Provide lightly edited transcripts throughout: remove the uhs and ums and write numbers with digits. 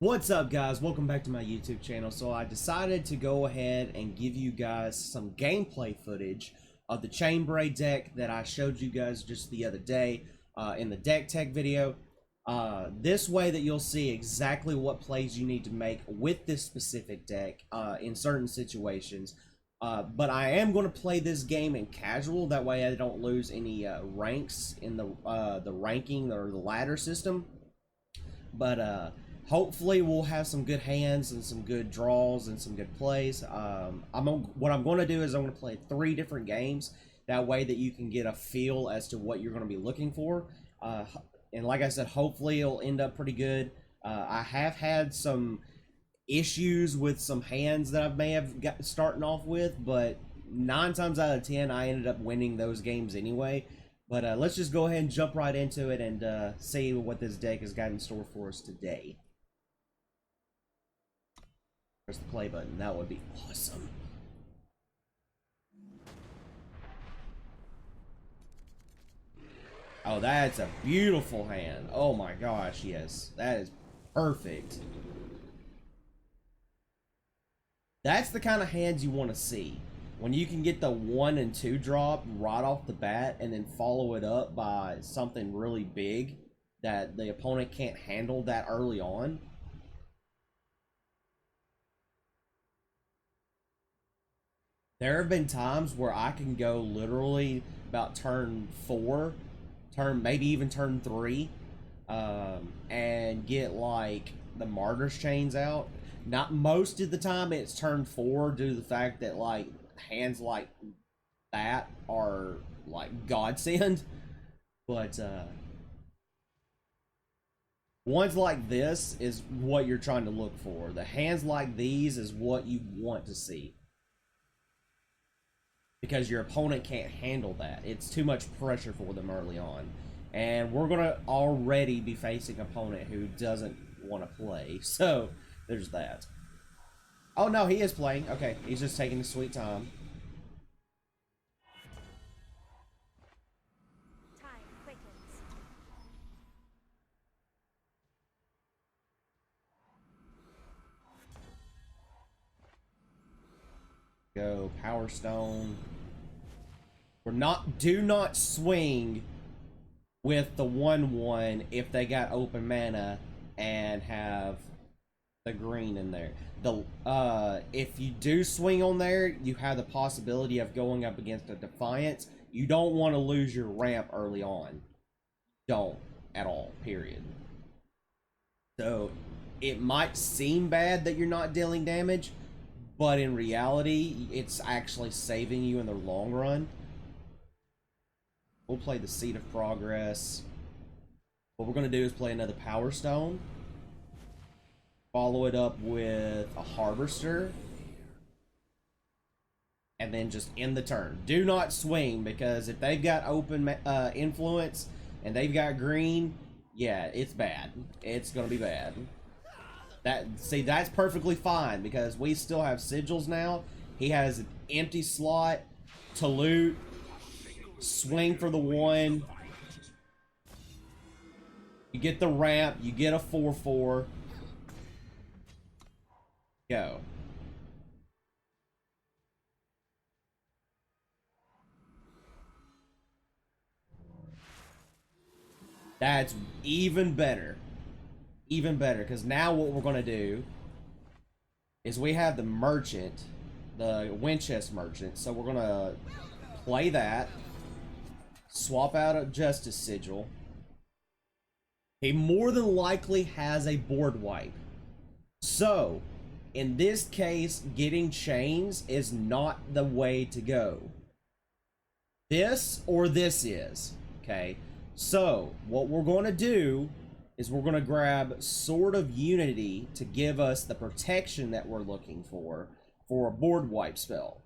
What's up, guys? Welcome back to my YouTube channel. So I decided to go ahead and give you guys some gameplay footage of the Chainbrei deck that I showed you guys just the other day in the deck tech video. This way that you'll see exactly what plays you need to make with this specific deck in certain situations. But I am going to play this game in casual, that way I don't lose any ranks in the ranking or the ladder system. But hopefully we'll have some good hands and some good draws and some good plays. What I'm going to do is I'm going to play 3 different games. That way that you can get a feel as to what you're going to be looking for. And like I said, hopefully it'll end up pretty good. I have had some issues with some hands that I may have got starting off with, but 9 times out of 10 I ended up winning those games anyway. But let's just go ahead and jump right into it and see what this deck has got in store for us today. Press the play button. That would be awesome. Oh, that's a beautiful hand. Oh my gosh, yes. That is perfect. That's the kind of hands you want to see. When you can get the 1 and 2 drop right off the bat and then follow it up by something really big that the opponent can't handle that early on. There have been times where I can go literally about turn 4, maybe even turn 3, and get like the Martyr's chains out. Not most of the time it's turn 4 due to the fact that like hands like that are like godsend, but ones like this is what you're trying to look for. The hands like these is what you want to see, because your opponent can't handle that. It's too much pressure for them early on, and we're gonna already be facing an opponent who doesn't want to play, so there's that. Oh no, he is playing. Okay, he's just taking his sweet time. Time quickens. Go Power Stone. Do not swing with the 1/1 if they got open mana and have the green in there. If you do swing on there, you have the possibility of going up against a Defiance. You don't want to lose your ramp early on. Don't at all, period. So it might seem bad that you're not dealing damage, but in reality, it's actually saving you in the long run. We'll play the Seed of Progress. What we're going to do is play another Power Stone. Follow it up with a Harvester. And then just end the turn. Do not swing, because if they've got open influence and they've got green, yeah, it's bad. It's going to be bad. See, that's perfectly fine, because we still have sigils now. He has an empty slot, Telut, swing for the 1. You get the ramp, you get a 4/4. Go. That's even better. Even better, because now what we're going to do is we have the merchant, the Winchester merchant, so we're going to play that, swap out a Justice Sigil. He more than likely has a board wipe. So, in this case, getting chains is not the way to go. This or this is, okay? So, what we're going to do is we're going to grab Sword of Unity to give us the protection that we're looking for a board wipe spell,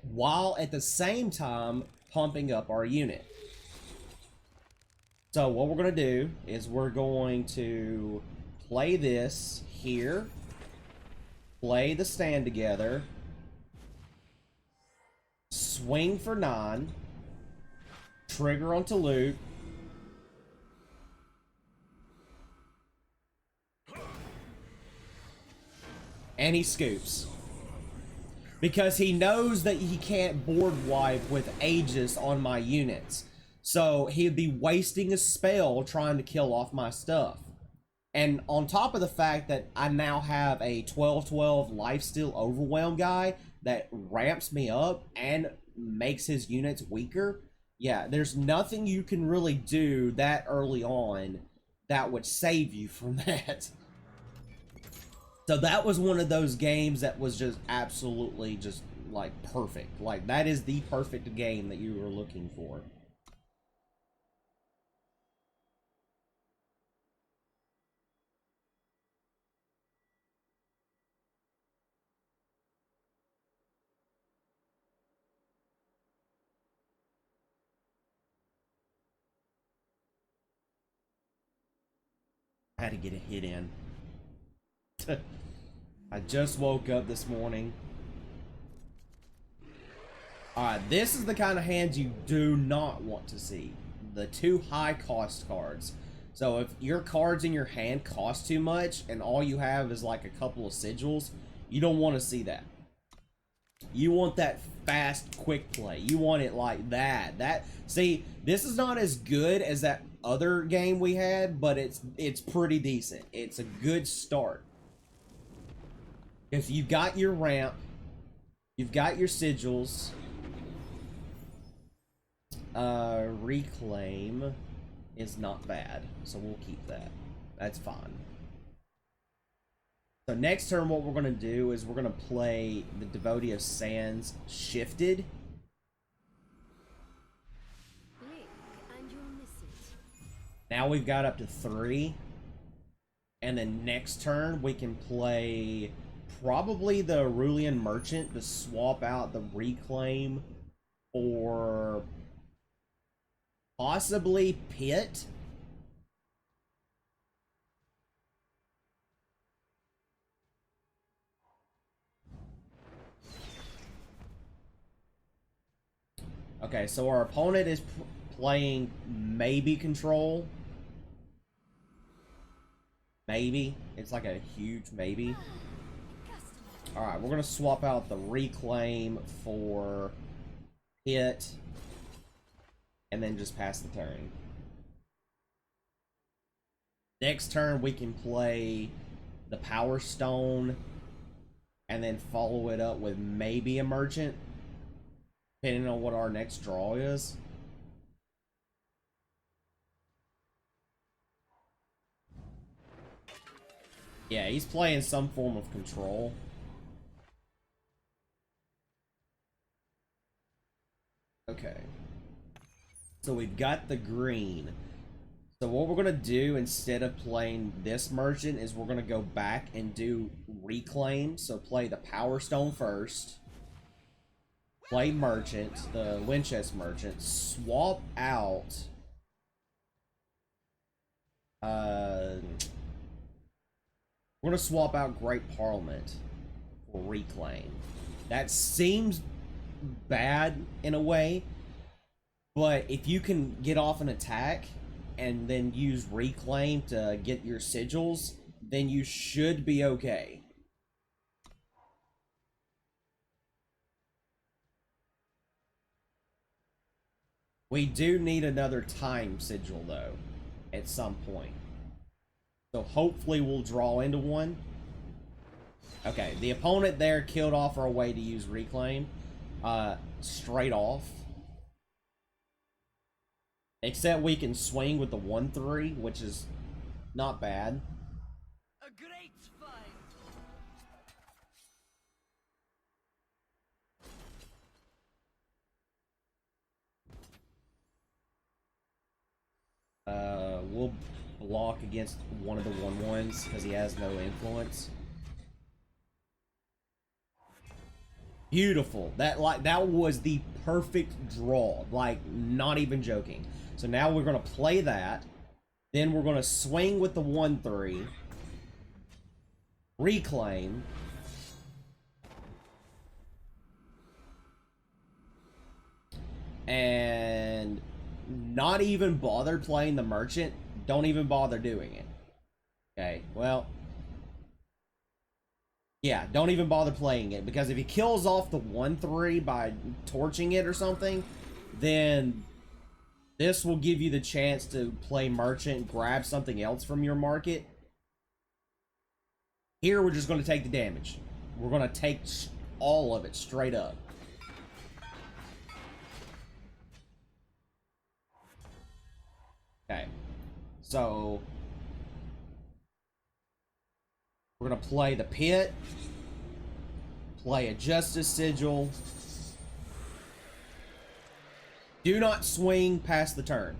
while at the same time pumping up our unit. So what we're going to do is we're going to play this here, play the stand together, swing for 9, trigger on Telut, and he scoops. Because he knows that he can't board wipe with Aegis on my units. So he'd be wasting a spell trying to kill off my stuff. And on top of the fact that I now have a 12/12 lifesteal overwhelm guy that ramps me up and makes his units weaker, yeah, there's nothing you can really do that early on that would save you from that. So that was one of those games that was just absolutely just like perfect. Like that is the perfect game that you were looking for. I had to get a hit in. I just woke up this morning. Alright, this is the kind of hands you do not want to see. The 2 high cost cards. So if your cards in your hand cost too much and all you have is like a couple of sigils, you don't want to see that. You want that fast, quick play. You want it like that. See, this is not as good as that other game we had, but it's pretty decent. It's a good start. If you've got your ramp, you've got your sigils, reclaim is not bad, so we'll keep that. That's fine. So next turn, what we're going to do is we're going to play the Devotee of Sands shifted. Blink and you'll miss it. Now we've got up to 3. And then next turn, we can play probably the Aurelian Merchant to swap out the reclaim for possibly Pit. Okay, so our opponent is playing maybe control. Maybe. It's like a huge maybe. Alright, we're going to swap out the reclaim for Hit. And then just pass the turn. Next turn, we can play the Power Stone. And then follow it up with maybe a Merchant. Depending on what our next draw is. Yeah, he's playing some form of control. Okay. So we've got the green. So what we're going to do instead of playing this merchant is we're going to go back and do reclaim. So play the Power Stone first. Play merchant, the Winchester merchant. Swap out... we're going to swap out Great Parliament for reclaim. That seems bad in a way, but if you can get off an attack and then use reclaim to get your sigils, then you should be okay. We do need another time sigil though at some point. So hopefully we'll draw into one. Okay, the opponent there killed off our way to use reclaim. Straight off. Except we can swing with the 1/3, which is not bad. A great fight. We'll block against one of the 1/1s because he has no influence. Beautiful. That was the perfect draw. Like, not even joking. So now we're gonna play that. Then we're gonna swing with the 1/3. Reclaim. And not even bother playing the merchant. Don't even bother doing it. Okay, well. Yeah, don't even bother playing it, because if he kills off the 1/3 by torching it or something, then this will give you the chance to play merchant, grab something else from your market. Here, we're just going to take the damage. We're going to take all of it straight up. Okay. So, we're going to play the Pit. Play a Justice Sigil. Do not swing past the turn.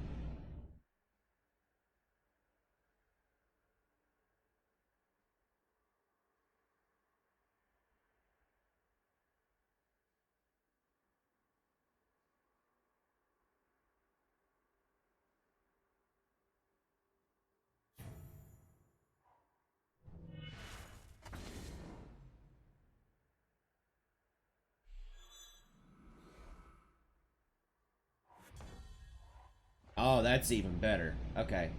Oh, that's even better. Okay.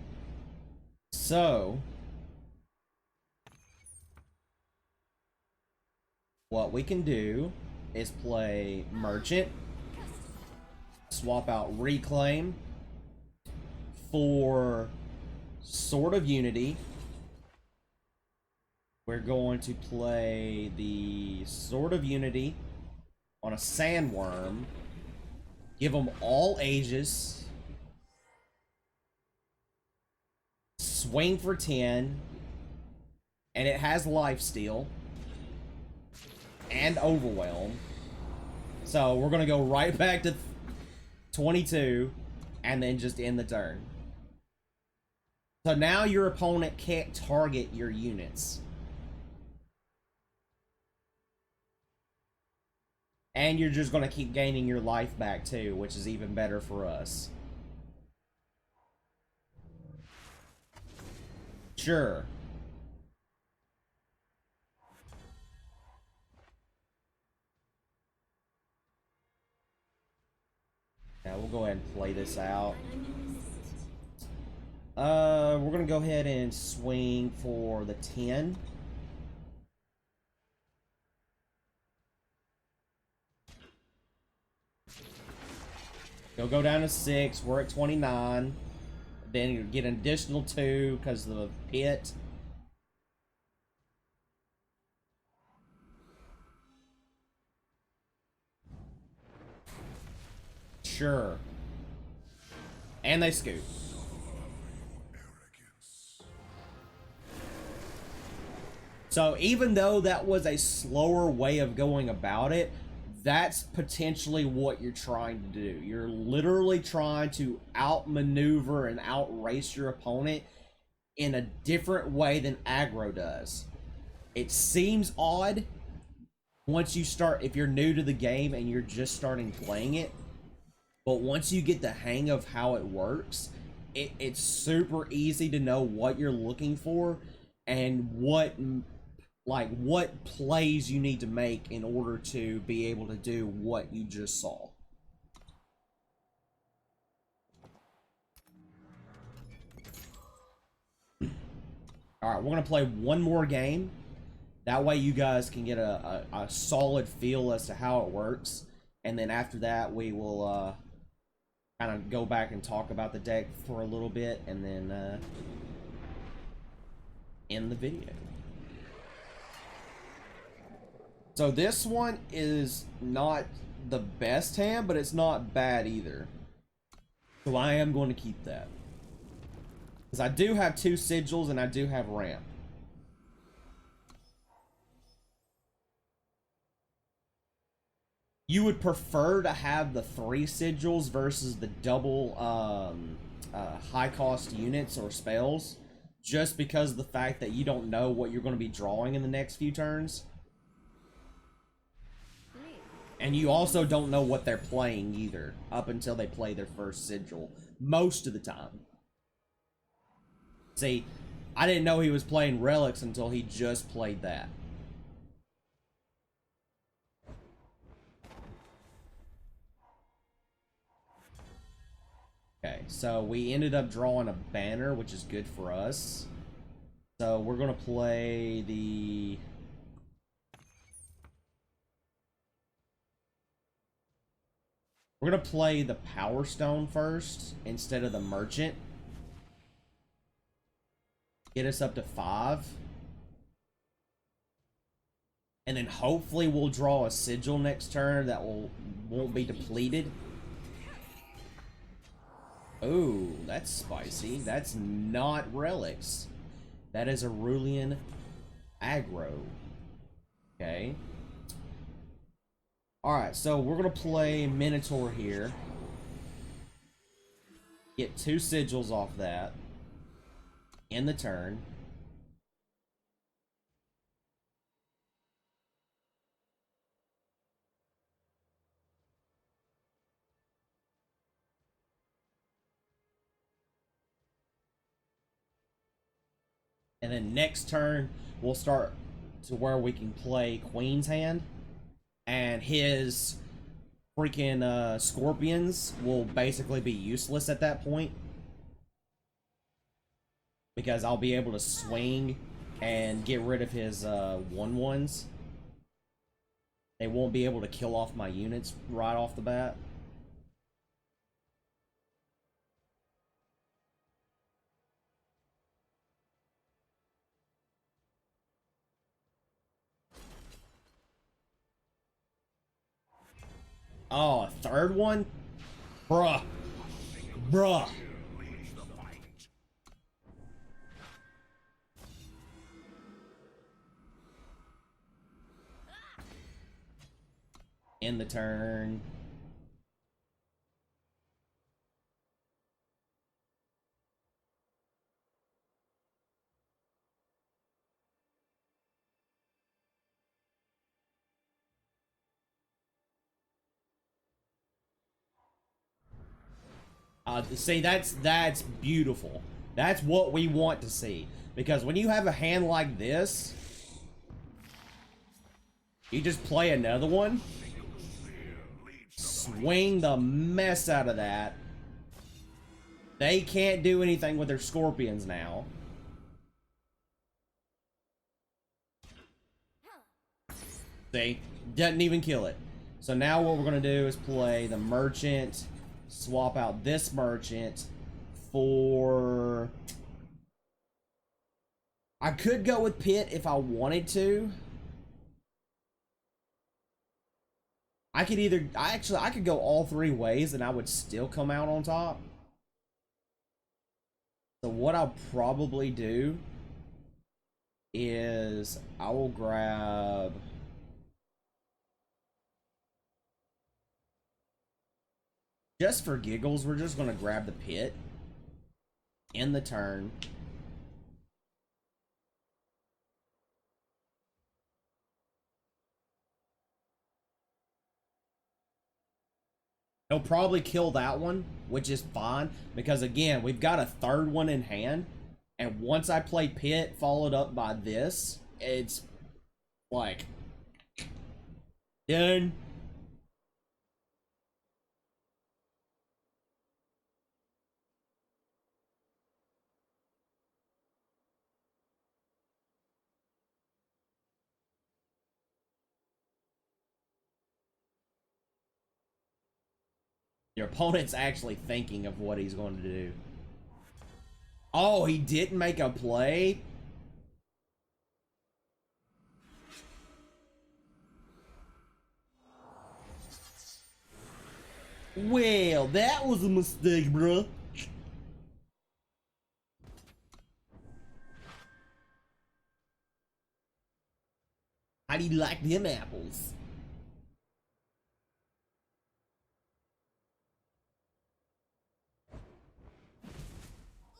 So, what we can do is play Merchant, swap out Reclaim for Sword of Unity. We're going to play the Sword of Unity on a Sandworm, give them all ages, swing for 10, and it has lifesteal and overwhelm. So we're gonna go right back to 22 and then just end the turn. So now your opponent can't target your units. And you're just gonna keep gaining your life back too, which is even better for us. Sure. Yeah, we'll go ahead and play this out. We're gonna go ahead and swing for the 10. He'll go down to 6. We're at 29. Then you get an additional 2 because of the Pit. Sure. And they scoop. So even though that was a slower way of going about it, that's potentially what you're trying to do. You're literally trying to outmaneuver and outrace your opponent in a different way than aggro does. It seems odd once you start, if you're new to the game and you're just starting playing it, but once you get the hang of how it works, it's super easy to know what you're looking for and what plays you need to make in order to be able to do what you just saw. Alright, we're going to play one more game. That way you guys can get a solid feel as to how it works. And then after that, we will kind of go back and talk about the deck for a little bit. And then end the video. So this one is not the best hand, but it's not bad either. So I am going to keep that. Because I do have 2 sigils and I do have ramp. You would prefer to have the 3 sigils versus the double high cost units or spells, just because of the fact that you don't know what you're going to be drawing in the next few turns. And you also don't know what they're playing either, up until they play their first sigil, most of the time. See, I didn't know he was playing relics until he just played that. Okay, so we ended up drawing a banner, which is good for us. So we're going to play the We're gonna play the Power Stone first instead of the Merchant. Get us up to 5. And then hopefully we'll draw a Sigil next turn that won't be depleted. Ooh, that's spicy. That's not relics. That is Aurelian aggro. Okay. Alright, so we're gonna play Minotaur here. Get 2 sigils off that. In the turn. And then next turn, we'll start to where we can play Queen's Hand. And his freaking scorpions will basically be useless at that point. Because I'll be able to swing and get rid of his 1/1s. They won't be able to kill off my units right off the bat. Oh, a third one? Bruh. Bruh. End the turn. See, that's beautiful. That's what we want to see. Because when you have a hand like this, you just play another one, swing the mess out of that. They can't do anything with their scorpions now. See? Doesn't even kill it. So now what we're going to do is play the Merchant, swap out this Merchant for... I could go with Pit if I wanted to. I could either... I could go all 3 ways and I would still come out on top. So what I'll probably do is I will grab... Just for giggles, we're just going to grab the Pit in the turn. He'll probably kill that one, which is fine, because again, we've got a third one in hand, and once I play Pit followed up by this, it's like done. Your opponent's actually thinking of what he's going to do. Oh, he didn't make a play? Well, that was a mistake, bruh. How do you like them apples?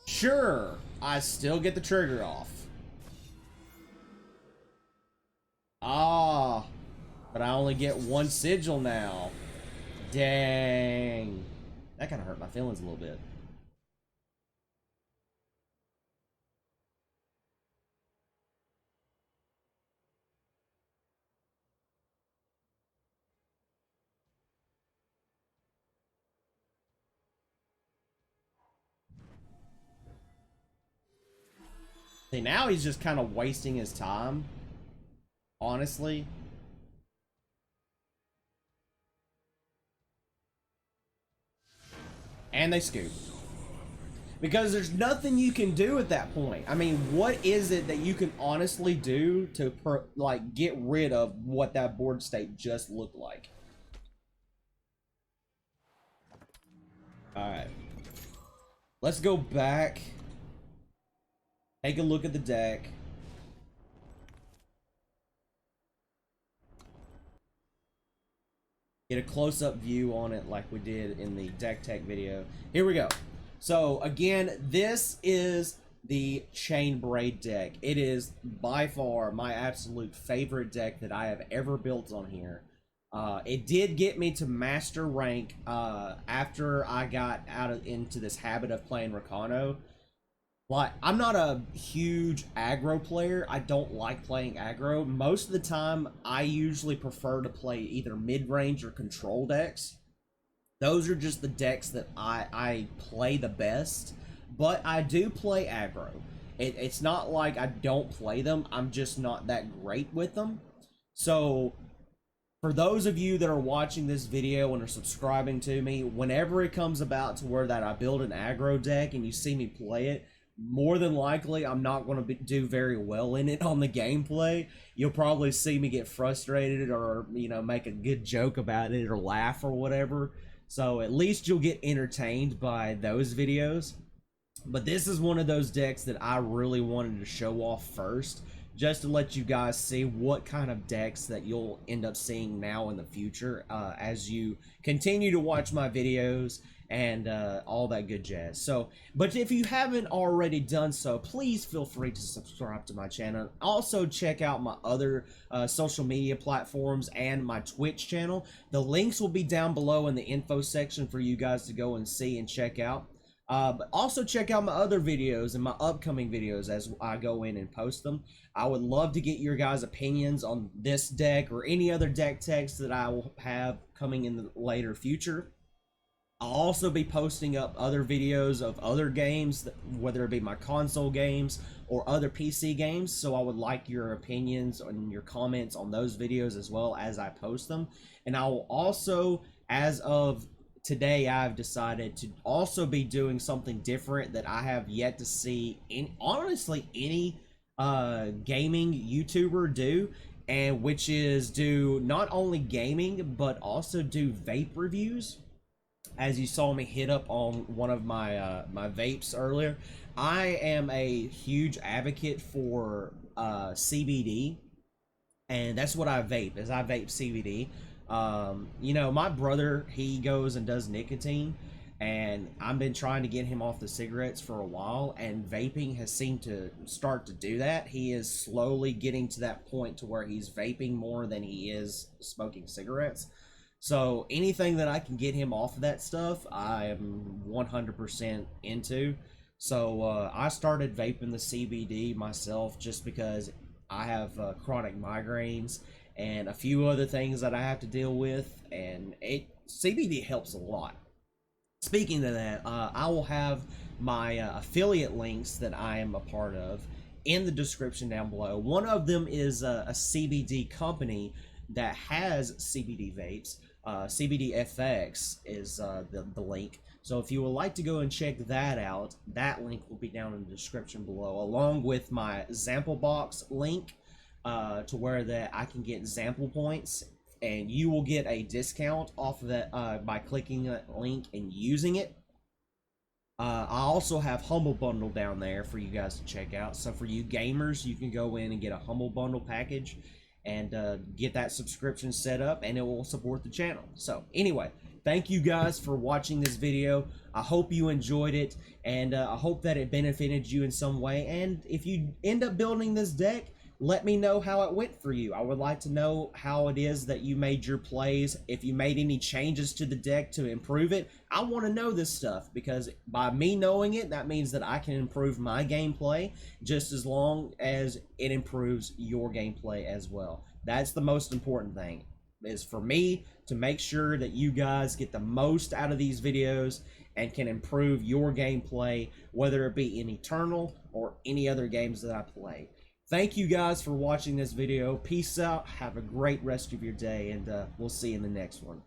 Sure, I still get the trigger off. Ah, but I only get 1 sigil now. Dang. That kind of hurt my feelings a little bit. See, now he's just kind of wasting his time. Honestly. And they scoop. Because there's nothing you can do at that point. I mean, what is it that you can honestly do to like get rid of what that board state just looked like? Alright. Let's go back. Take a look at the deck. Get a close-up view on it like we did in the deck tech video. Here we go. So again, this is the Chainbrei deck. It is by far my absolute favorite deck that I have ever built on here. It did get me to master rank after I got into this habit of playing Rakano. Like, I'm not a huge aggro player. I don't like playing aggro. Most of the time, I usually prefer to play either mid-range or control decks. Those are just the decks that I play the best. But I do play aggro. It's not like I don't play them. I'm just not that great with them. So, for those of you that are watching this video and are subscribing to me, whenever it comes about to where that I build an aggro deck and you see me play it, more than likely, I'm not going to do very well in it on the gameplay. You'll probably see me get frustrated or, you know, make a good joke about it or laugh or whatever. So at least you'll get entertained by those videos. But this is one of those decks that I really wanted to show off first, just to let you guys see what kind of decks that you'll end up seeing now in the future as you continue to watch my videos and all that good jazz. So, but if you haven't already done so, please feel free to subscribe to my channel. Also, check out my other social media platforms and my Twitch channel. The links will be down below in the info section for you guys to go and see and check out. But also check out my other videos and my upcoming videos as I go in and post them. I would love to get your guys' opinions on this deck or any other deck techs that I will have coming in the later future. I'll also be posting up other videos of other games, whether it be my console games or other PC games, so I would like your opinions and your comments on those videos as well as I post them. And I will also, as of today, I've decided to also be doing something different that I have yet to see in honestly any gaming YouTuber do, and which is do not only gaming but also do vape reviews. As you saw me hit up on one of my my vapes earlier, I am a huge advocate for CBD, and that's what I vape. Is I vape CBD. You know, my brother, he goes and does nicotine, and I've been trying to get him off the cigarettes for a while, and vaping has seemed to start to do that. He is slowly getting to that point to where he's vaping more than he is smoking cigarettes. So anything that I can get him off of that stuff, I am 100% into. So I started vaping the CBD myself just because I have chronic migraines and a few other things that I have to deal with, and CBD helps a lot. Speaking of that, I will have my affiliate links that I am a part of in the description down below. One of them is a CBD company that has CBD vapes. CBD FX is the link. So if you would like to go and check that out, that link will be down in the description below, along with my sample box link to where that I can get sample points, and you will get a discount off of that by clicking that link and using it. I also have Humble Bundle down there for you guys to check out. So for you gamers, you can go in and get a Humble Bundle package and get that subscription set up, and it will support the channel. So anyway, thank you guys for watching this video. I hope you enjoyed it, and I hope that it benefited you in some way. And if you end up building this deck, let me know how it went for you. I would like to know how it is that you made your plays. If you made any changes to the deck to improve it, I want to know this stuff, because by me knowing it, that means that I can improve my gameplay just as long as it improves your gameplay as well. That's the most important thing, is for me to make sure that you guys get the most out of these videos and can improve your gameplay, whether it be in Eternal or any other games that I play. Thank you guys for watching this video. Peace out. Have a great rest of your day, and we'll see you in the next one.